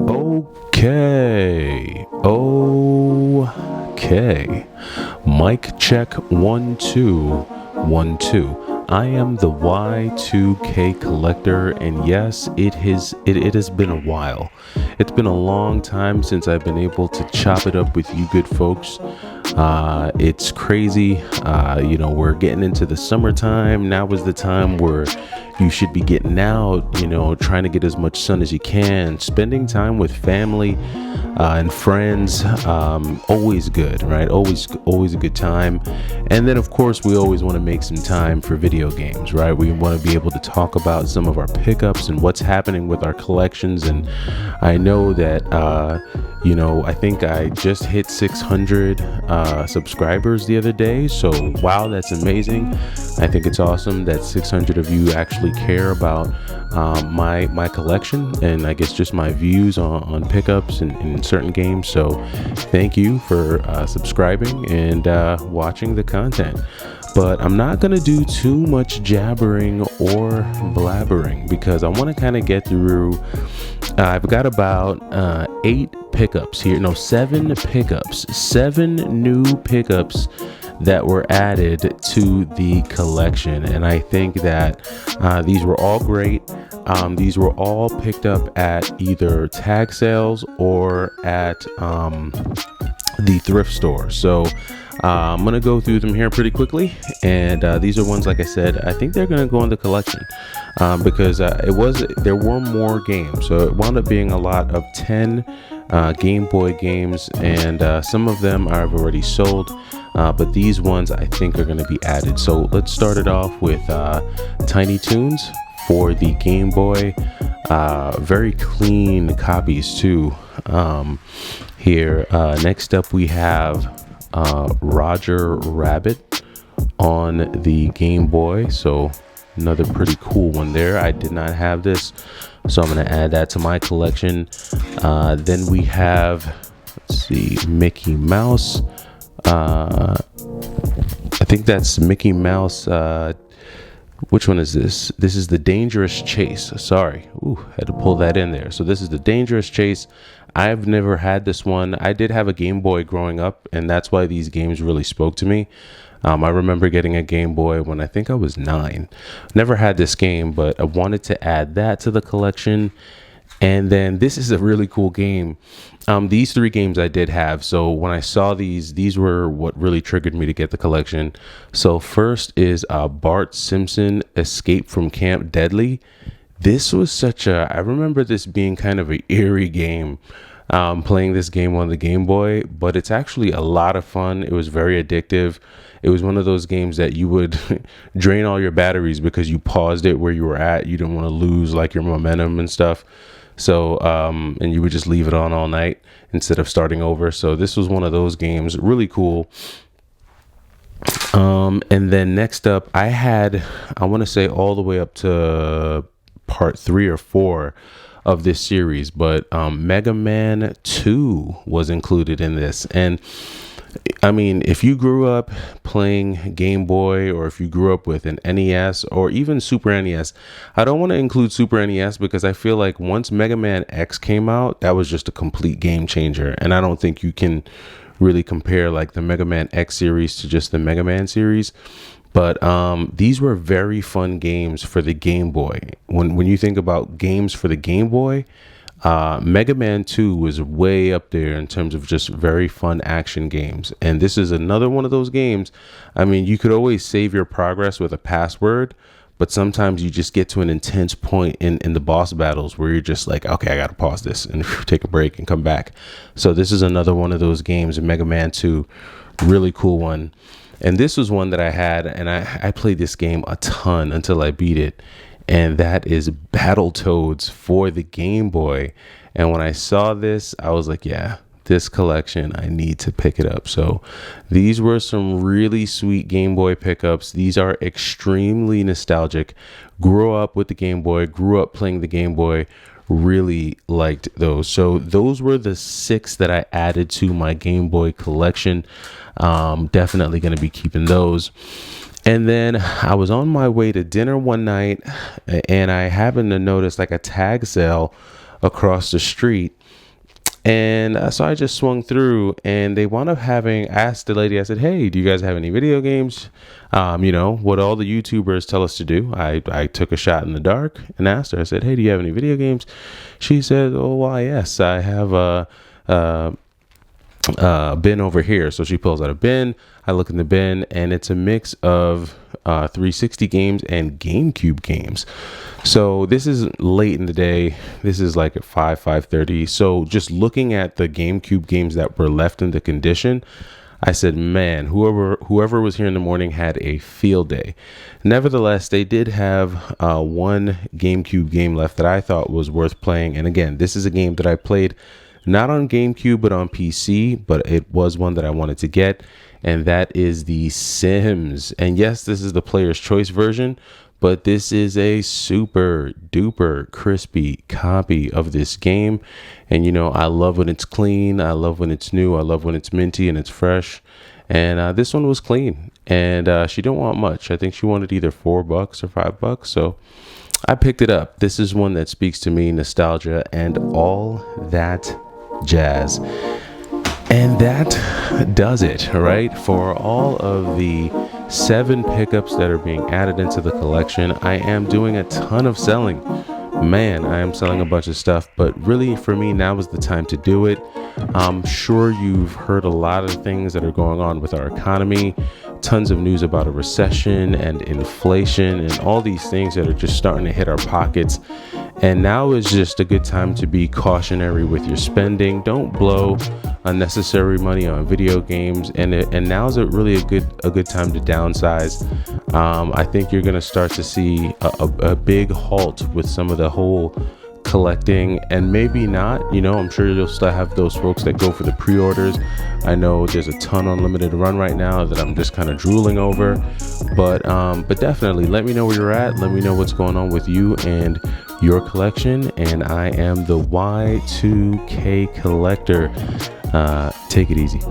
Okay. Mic check 1 2 1 2. I am the Y2K collector, and yes, it has been a while. It's been a long time since I've been able to chop it up with you good folks. It's crazy. We're getting into the summertime. Now is the time where you should be getting out, trying to get as much sun as you can, spending time with family and friends. Always good, right? Always a good time. And then, of course, we always want to make some time for video games, right? We want to be able to talk about some of our pickups and what's happening with our collections. And I know that, I think I just hit 600 subscribers the other day. So, wow, that's amazing. I think it's awesome that 600 of you actually care about my collection and I guess just my views on pickups in certain games. So thank you for subscribing and watching the content. But I'm not going to do too much jabbering or blabbering because I want to kind of get through. I've got about 8 pickups here. No, 7 pickups. 7 new pickups that were added to the collection. And I think that these were all great. These were all picked up at either tag sales or at the thrift store. So I'm going to go through them here pretty quickly. And these are ones, like I said, I think they're going to go in the collection because there were more games. So it wound up being a lot of 10 Game Boy games, and some of them I've already sold. But these ones I think are going to be added. So let's start it off with Tiny Toons for the Game Boy. Very clean copies too. Here, next up we have Roger Rabbit on the Game Boy. So another pretty cool one there. I did not have this, so I'm going to add that to my collection. Then we have, let's see, Mickey Mouse. I think that's Mickey Mouse. Which one is this? This is the Dangerous Chase. Sorry. Had to pull that in there. So this is the Dangerous Chase. I've never had this one. I did have a Game Boy growing up, and that's why these games really spoke to me. I remember getting a Game Boy when I think I was 9. Never had this game, but I wanted to add that to the collection. And then this is a really cool game. These 3 games I did have. So when I saw these were what really triggered me to get the collection. So first is Bart Simpson Escape from Camp Deadly. This was I remember this being kind of an eerie game, playing this game on the Game Boy, but it's actually a lot of fun. It was very addictive. It was one of those games that you would drain all your batteries because you paused it where you were at. You didn't want to lose like your momentum and stuff. So, and you would just leave it on all night instead of starting over. So this was one of those games, really cool. And then next up, I want to say all the way up to part 3 or 4 of this series, but Mega Man 2 was included in this. And I mean, if you grew up playing Game Boy, or if you grew up with an NES or even Super NES, I don't want to include Super NES because I feel like once Mega Man X came out, that was just a complete game changer. And I don't think you can really compare like the Mega Man X series to just the Mega Man series. But these were very fun games for the Game Boy. When you think about games for the Game Boy, Mega Man 2 was way up there in terms of just very fun action games. And this is another one of those games. I mean, you could always save your progress with a password, but sometimes you just get to an intense point in the boss battles where you're just like, okay, I got to pause this and take a break and come back. So this is another one of those games, Mega Man 2, really cool one. And this was one that I had, and I played this game a ton until I beat it. And that is Battletoads for the Game Boy. And when I saw this, I was like, yeah, this collection, I need to pick it up. So these were some really sweet Game Boy pickups. These are extremely nostalgic. Grew up with the Game Boy, grew up playing the Game Boy, really liked those. So those were the 6 that I added to my Game Boy collection. Definitely going to be keeping those. And then I was on my way to dinner one night and I happened to notice like a tag sale across the street. And so I just swung through, and they wound up asked the lady, I said, hey, do you guys have any video games? What all the YouTubers tell us to do. I took a shot in the dark and asked her, I said, hey, do you have any video games? She said, oh, why, yes, I have a bin over here. So she pulls out a bin. I look in the bin, and it's a mix of 360 games and Gamecube games. So this is late in the day. This is like at 5:30. So just looking at the Gamecube games that were left in the condition, I said, man, whoever was here in the morning had a field day. Nevertheless, they did have one Gamecube game left that I thought was worth playing. And again, this is a game that I played not on GameCube, but on PC, but it was one that I wanted to get, and that is The Sims. And yes, this is the player's choice version, but this is a super duper crispy copy of this game. And I love when it's clean. I love when it's new. I love when it's minty and it's fresh. And this one was clean, and she didn't want much. I think she wanted either $4 or $5. So I picked it up. This is one that speaks to me, nostalgia and all that jazz. And that does it, right? For all of the 7 pickups that are being added into the collection, I am doing a ton of selling. Man, I am selling a bunch of stuff, but really for me, now is the time to do it. I'm sure you've heard a lot of things that are going on with our economy, tons of news about a recession and inflation and all these things that are just starting to hit our pockets. And now is just a good time to be cautionary with your spending. Don't blow unnecessary money on video games. And now is really a good time to downsize. I think you're going to start to see a big halt with some of the whole collecting, and maybe not. I'm sure you'll still have those folks that go for the pre-orders. I know there's a ton on limited run right now that I'm just kind of drooling over, but definitely let me know where you're at. Let me know what's going on with you and your collection. And I am the Y2K collector. Take it easy.